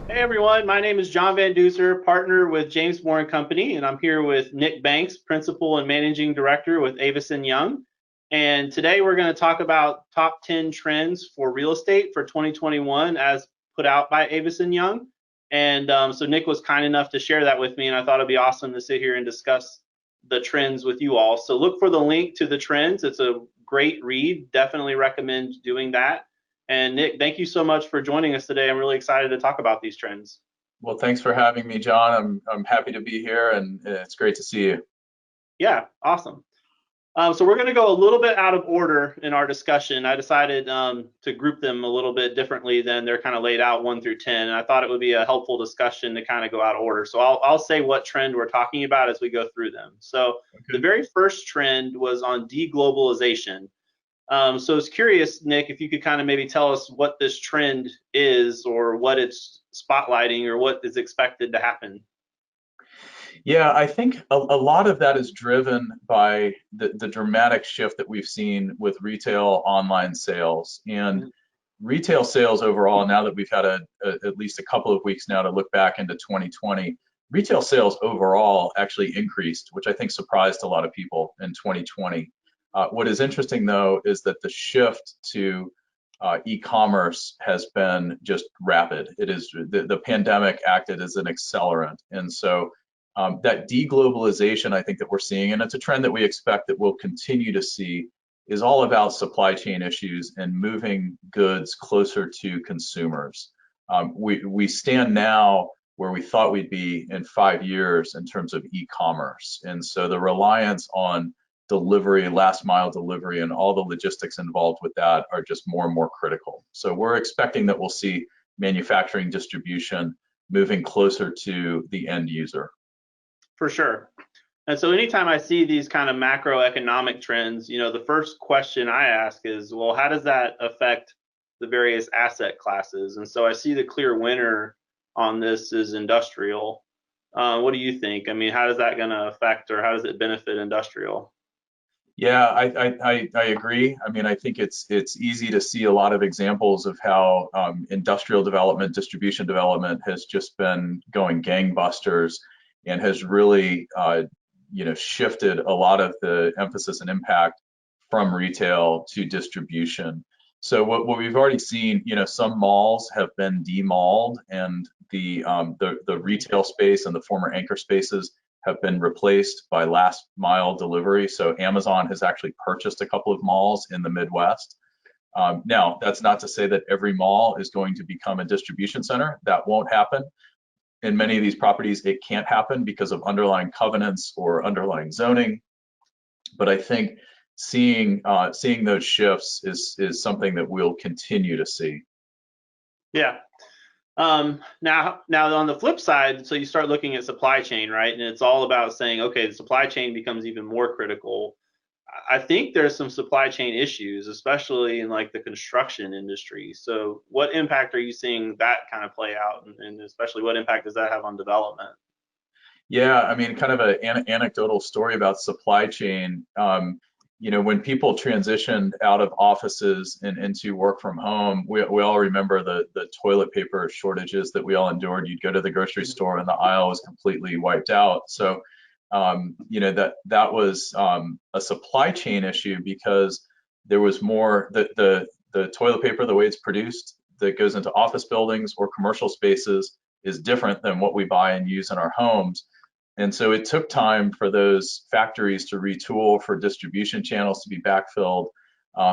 Hey everyone, my name is John VanDuzer, partner with James Moore and Company, and I'm here with Nick Banks, principal and managing director with Avison Young. And today we're going to talk about top 10 trends for real estate for 2021 as put out by Avison Young. And so Nick was kind enough to share that with me, and I thought it'd be awesome to sit here and discuss the trends with you all. So look for the link to the trends. It's a great read. Definitely recommend doing that. And Nick, thank you so much for joining us today. I'm really excited to talk about these trends. Well, thanks for having me, John. I'm happy to be here, and it's great to see you. Yeah, awesome. So we're going to go a little bit out of order in our discussion. I decided to group them a little bit differently than they're kind of laid out 1 through 10. And I thought it would be a helpful discussion to kind of go out of order. So I'll say what trend we're talking about as we go through them. So the Okay. very first trend was on de-globalization. So I was curious, Nick, if you could kind of maybe tell us what this trend is or what it's spotlighting or what is expected to happen. Yeah, I think a lot of that is driven by the dramatic shift that we've seen with retail online sales and Mhm. retail sales overall. Now that we've had at least a couple of weeks now to look back into 2020, retail sales overall actually increased, which I think surprised a lot of people in 2020. What is interesting though is that the shift to e-commerce has been just rapid. It is the pandemic acted as an accelerant, and so that de-globalization I think that we're seeing, and it's a trend that we expect that we'll continue to see, is all about supply chain issues and moving goods closer to consumers. We stand now where we thought we'd be in 5 years in terms of e-commerce, and so the reliance on delivery, last mile delivery, and all the logistics involved with that are just more and more critical. So we're expecting that we'll see manufacturing distribution moving closer to the end user. For sure. And so anytime I see these kind of macroeconomic trends, the first question I ask is, well, how does that affect the various asset classes? And so I see the clear winner on this is industrial. What do you think? I mean, how is that going to affect or how does it benefit industrial? Yeah, I agree. I mean, I think it's easy to see a lot of examples of how industrial development, distribution development has just been going gangbusters and has really shifted a lot of the emphasis and impact from retail to distribution. So what we've already seen, some malls have been demalled, and the retail space and the former anchor spaces have been replaced by last mile delivery. So Amazon has actually purchased a couple of malls in the Midwest. Now, that's not to say that every mall is going to become a distribution center. That won't happen. In many of these properties, it can't happen because of underlying covenants or underlying zoning. But I think seeing those shifts is something that we'll continue to see. Yeah. Now on the flip side, so you start looking at supply chain, right? And it's all about saying, okay, the supply chain becomes even more critical. I think there's some supply chain issues, especially in like the construction industry. So what impact are you seeing that kind of play out, and especially what impact does that have on development? Yeah, I mean, kind of an anecdotal story about supply chain. When people transitioned out of offices and into work from home, we all remember the toilet paper shortages that we all endured. You'd go to the grocery store and the aisle was completely wiped out. So, that was a supply chain issue because there was more the toilet paper, the way it's produced, that goes into office buildings or commercial spaces is different than what we buy and use in our homes. And so it took time for those factories to retool, for distribution channels to be backfilled.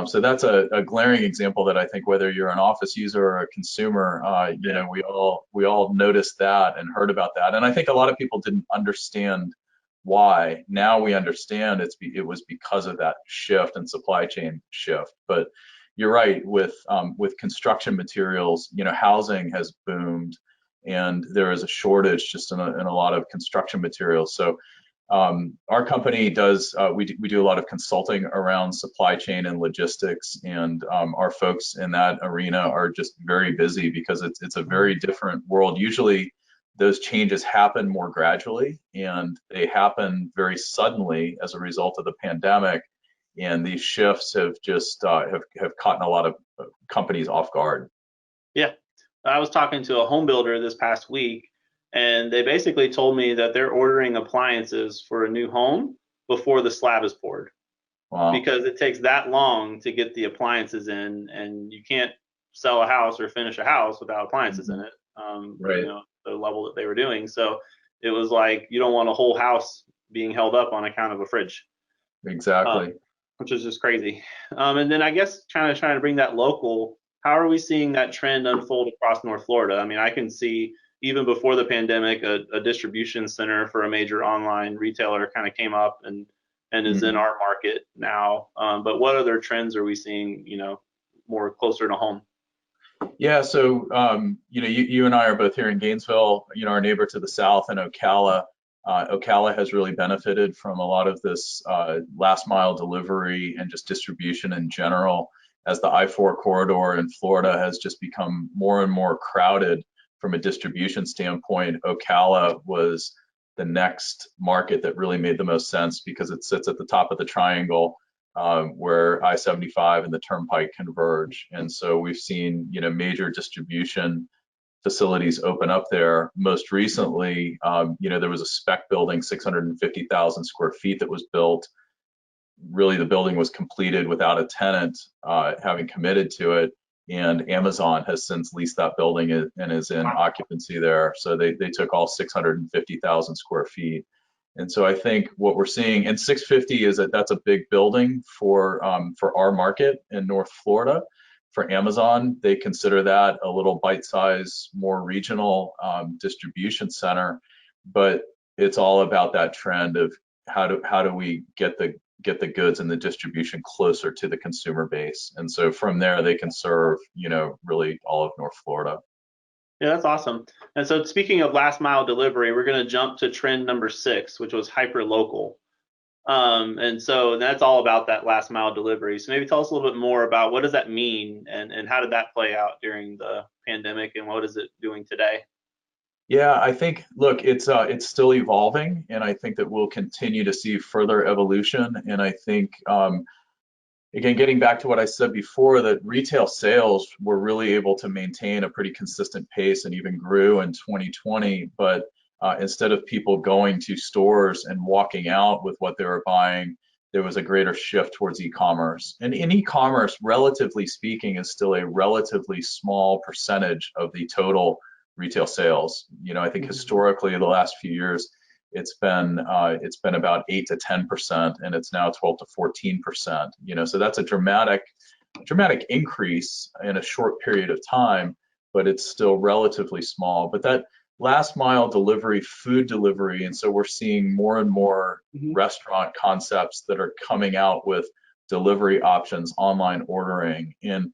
So that's a glaring example that I think whether you're an office user or a consumer, Yeah. we all noticed that and heard about that. And I think a lot of people didn't understand why. Now we understand it was because of that shift and supply chain shift. But you're right, with construction materials, housing has boomed and there is a shortage just in a lot of construction materials. So our company does we do a lot of consulting around supply chain and logistics, and our folks in that arena are just very busy because it's a very different world. Usually those changes happen more gradually and they happen very suddenly as a result of the pandemic, and these shifts have just have caught a lot of companies off guard. Yeah. I was talking to a home builder this past week, and they basically told me that they're ordering appliances for a new home before the slab is poured Wow. because it takes that long to get the appliances in, and you can't sell a house or finish a house without appliances in Mhm. it. Right. The level that they were doing. So it was like you don't want a whole house being held up on account of a fridge, um, Exactly. which is just crazy. And then I guess kind of trying to bring that local. How are we seeing that trend unfold across North Florida? I mean, I can see even before the pandemic, a distribution center for a major online retailer kind of came up and is in Mhm. our market now. But what other trends are we seeing? More closer to home. Yeah, so you and I are both here in Gainesville. Our neighbor to the south in Ocala. Ocala has really benefited from a lot of this last mile delivery and just distribution in general, as the I-4 corridor in Florida has just become more and more crowded from a distribution standpoint. Ocala was the next market that really made the most sense because it sits at the top of the triangle, where I-75 and the Turnpike converge. And so we've seen, major distribution facilities open up there. Most recently, there was a spec building, 650,000 square feet that was built. Really, the building was completed without a tenant having committed to it. And Amazon has since leased that building and is in occupancy there. So they took all 650,000 square feet. And so I think what we're seeing, and 650 that's a big building for our market in North Florida. For Amazon, they consider that a little bite-size, more regional distribution center. But it's all about that trend of how do we get the goods and the distribution closer to the consumer base. And so from there, they can serve, really all of North Florida. Yeah, that's awesome. And so speaking of last mile delivery, we're going to jump to trend number 6, which was hyper local. And so that's all about that last mile delivery. So maybe tell us a little bit more about what does that mean and how did that play out during the pandemic and what is it doing today? Yeah, I think, look, it's still evolving, and I think that we'll continue to see further evolution. And I think, again, getting back to what I said before, that retail sales were really able to maintain a pretty consistent pace and even grew in 2020. But instead of people going to stores and walking out with what they were buying, there was a greater shift towards e-commerce. And in e-commerce, relatively speaking, is still a relatively small percentage of the total retail sales. I think Mhm. historically, the last few years, it's been about 8 to 10%, and it's now 12 to 14%. So that's a dramatic increase in a short period of time, but it's still relatively small. But that last mile delivery, food delivery, and so we're seeing more and more Mhm. restaurant concepts that are coming out with delivery options, online ordering, and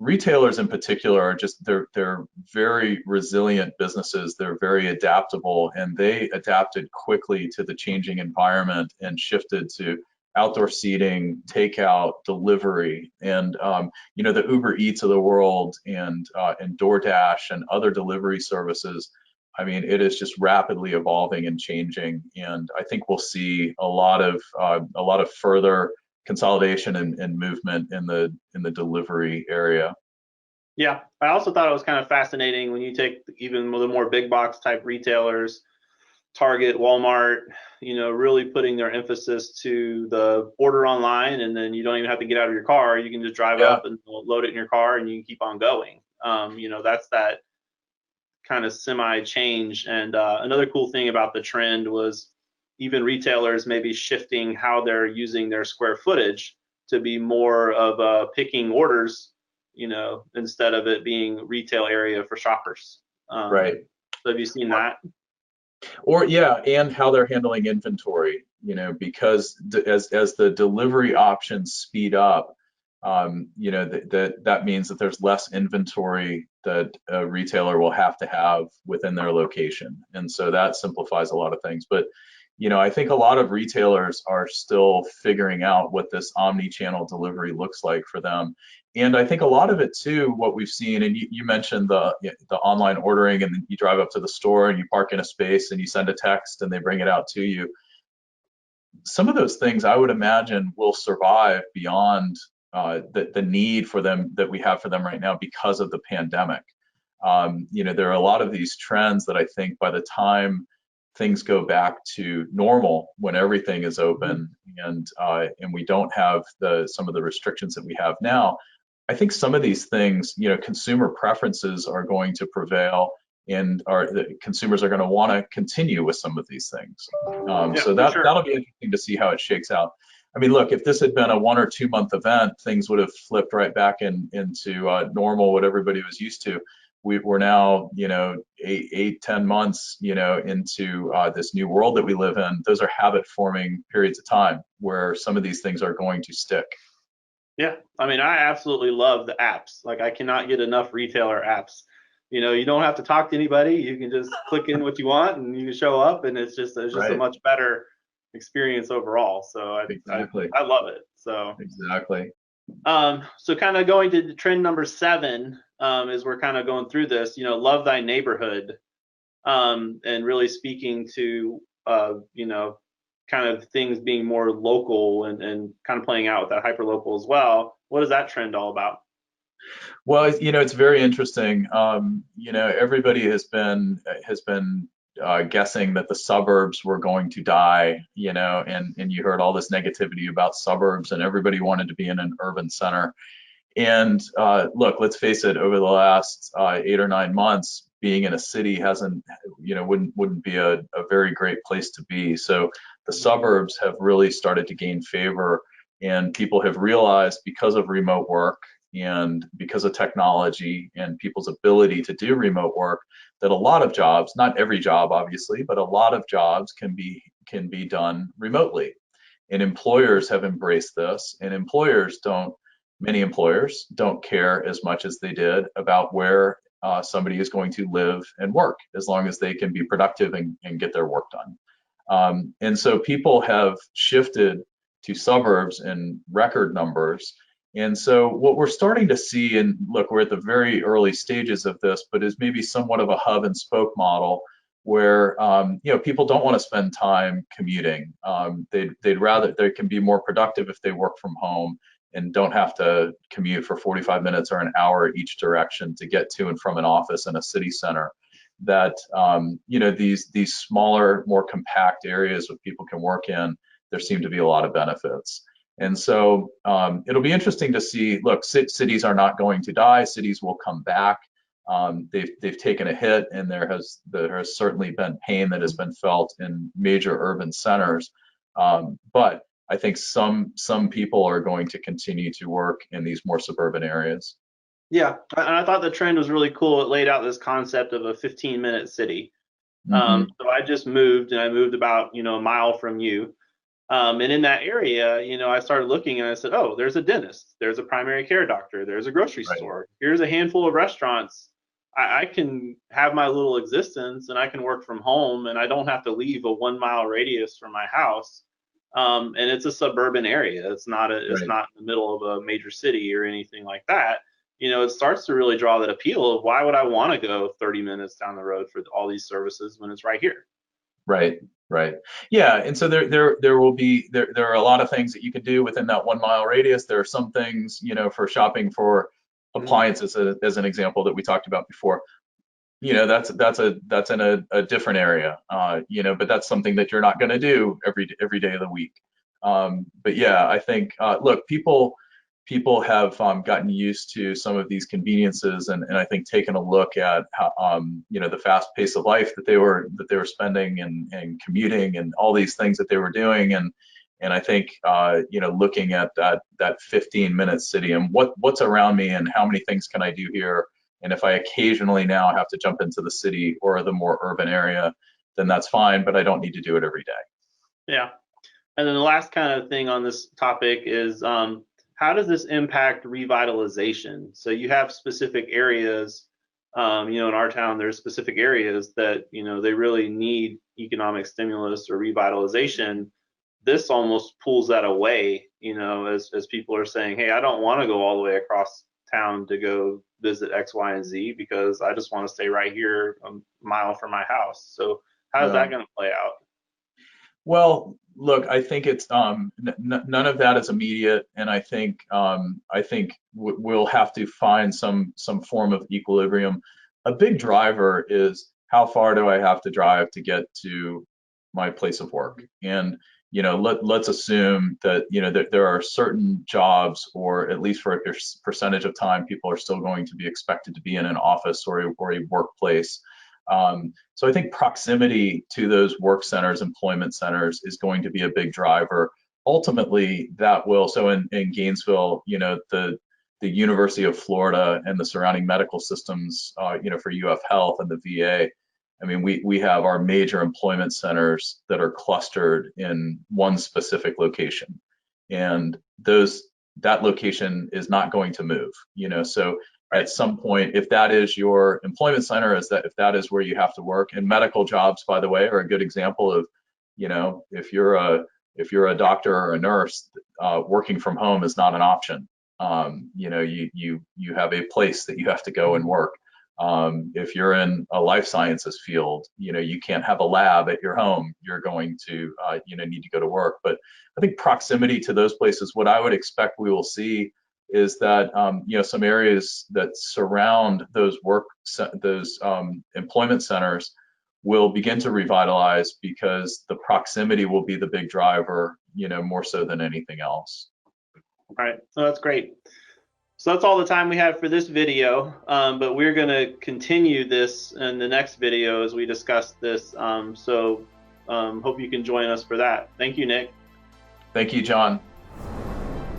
retailers in particular are just they're very resilient businesses. They're very adaptable, and they adapted quickly to the changing environment and shifted to outdoor seating, takeout, delivery, and the Uber Eats of the world, and DoorDash and other delivery services. I mean, it is just rapidly evolving and changing, and I think we'll see a lot of further consolidation and movement in the delivery area. Yeah, I also thought it was kind of fascinating when you take even the more big box type retailers, Target, Walmart, really putting their emphasis to the order online, and then you don't even have to get out of your car. You can just drive Yeah. up and load it in your car, and you can keep on going. That's that kind of semi change. And another cool thing about the trend was even retailers maybe shifting how they're using their square footage to be more of picking orders, instead of it being retail area for shoppers. Right. So have you seen that? Or yeah, and how they're handling inventory, because as the delivery options speed up, that means that there's less inventory that a retailer will have to have within their location. And so that simplifies a lot of things. But I think a lot of retailers are still figuring out what this omni-channel delivery looks like for them. And I think a lot of it too, what we've seen, and you mentioned the online ordering, and you drive up to the store and you park in a space and you send a text and they bring it out to you. Some of those things I would imagine will survive beyond the need for them that we have for them right now because of the pandemic. There are a lot of these trends that I think by the time things go back to normal, when everything is open and we don't have some of the restrictions that we have now, I think some of these things, consumer preferences are going to prevail, and the consumers are going to want to continue with some of these things. Yeah, So for sure. that'll be interesting to see how it shakes out. I mean, look, if this had been a 1 or 2 month event, things would have flipped right back into normal, what everybody was used to. We're now, 10 months, into this new world that we live in. Those are habit forming periods of time where some of these things are going to stick. Yeah, I mean, I absolutely love the apps. Like, I cannot get enough retailer apps. You don't have to talk to anybody. You can just click in what you want, and you can show up, and it's just a Right. much better experience overall. So Exactly. I love it. So Exactly. so kind of going to trend number 7, as we're kind of going through this. Love thy neighborhood, and really speaking to kind of things being more local and kind of playing out with that hyper local as well. What is that trend all about? Well, it's very interesting. Everybody has been guessing that the suburbs were going to die, and you heard all this negativity about suburbs, and everybody wanted to be in an urban center. And look, let's face it, over the last 8 or 9 months, being in a city wouldn't be a very great place to be. So the suburbs have really started to gain favor, and people have realized, because of remote work and because of technology and people's ability to do remote work, that a lot of jobs, not every job obviously, but a lot of jobs can be done remotely. And employers have embraced this, and many employers don't care as much as they did about where somebody is going to live and work, as long as they can be productive and get their work done. And so people have shifted to suburbs in record numbers. And so what we're starting to see, and look, we're at the very early stages of this, but is maybe somewhat of a hub and spoke model where people don't want to spend time commuting. They'd rather, they can be more productive if they work from home and don't have to commute for 45 minutes or an hour each direction to get to and from an office in a city center. That these smaller, more compact areas that people can work in, there seem to be a lot of benefits. And so it'll be interesting to see. Look, cities are not going to die. Cities will come back. They've taken a hit, and there has certainly been pain that has been felt in major urban centers. But I think some people are going to continue to work in these more suburban areas. Yeah, and I thought the trend was really cool. It laid out this concept of a 15-minute city. Hmm. So I just moved, and I moved about a mile from you. And in that area, I started looking, and I said, oh, there's a dentist, there's a primary care doctor, there's a grocery Right. store, here's a handful of restaurants. I can have my little existence, and I can work from home, and I don't have to leave a 1 mile radius from my house. And it's a suburban area. It's Right. not in the middle of a major city or anything like that. It starts to really draw that appeal of, why would I want to go 30 minutes down the road for all these services when it's right here? Right, right. Yeah, and so there are a lot of things that you can do within that 1 mile radius. There are some things, for shopping for Mhm. appliances, as an example that we talked about before. That's in a different area, but that's something that you're not going to do every day of the week. But yeah, I think look, people have gotten used to some of these conveniences, and I think taken a look at how, the fast pace of life that they were spending, and commuting and all these things that they were doing, and I think looking at that 15-minute city and what's around me and how many things can I do here, and if I occasionally now have to jump into the city or the more urban area, then that's fine, but I don't need to do it every day. Yeah. And then the last kind of thing on this topic is, how does this impact revitalization? So you have specific areas, in our town, there's specific areas that, they really need economic stimulus or revitalization. This almost pulls that away, as people are saying, hey, I don't want to go all the way across town to go visit X, Y, and Z, because I just want to stay right here a mile from my house. So how's Yeah. that going to play out? Well, look, I think it's none of that is immediate, and I think we'll have to find some form of equilibrium. a big driver is how far do I have to drive to get to my place of work? And let's assume that that there are certain jobs, or at least for a percentage of time, people are still going to be expected to be in an office or a workplace. So I think proximity to those work centers, employment centers, is going to be a big driver. Ultimately, that will, so in Gainesville, the University of Florida and the surrounding medical systems, for UF Health and the VA. I mean, we have our major employment centers that are clustered in one specific location, and that location is not going to move. So at some point, if that is your employment center, if that is where you have to work, and medical jobs, by the way, are a good example of, if you're a doctor or a nurse, working from home is not an option. You have a place that you have to go and work. If you're in a life sciences field, you can't have a lab at your home. You're going to, need to go to work. But I think proximity to those places, what I would expect we will see is that, some areas that surround those employment centers will begin to revitalize, because the proximity will be the big driver, more so than anything else. All right, so that's great. So that's all the time we have for this video, but we're going to continue this in the next video as we discuss this. So hope you can join us for that. Thank you, Nick. Thank you, John.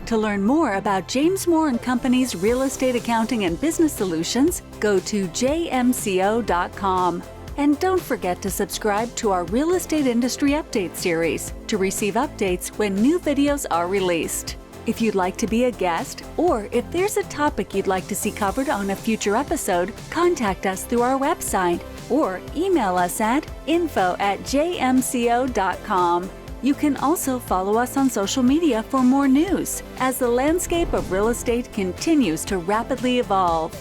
To learn more about James Moore & Company's real estate accounting and business solutions, go to jmco.com. And don't forget to subscribe to our Real Estate Industry Update series to receive updates when new videos are released. If you'd like to be a guest, or if there's a topic you'd like to see covered on a future episode, contact us through our website or email us at info@jmco.com. You can also follow us on social media for more news, as the landscape of real estate continues to rapidly evolve.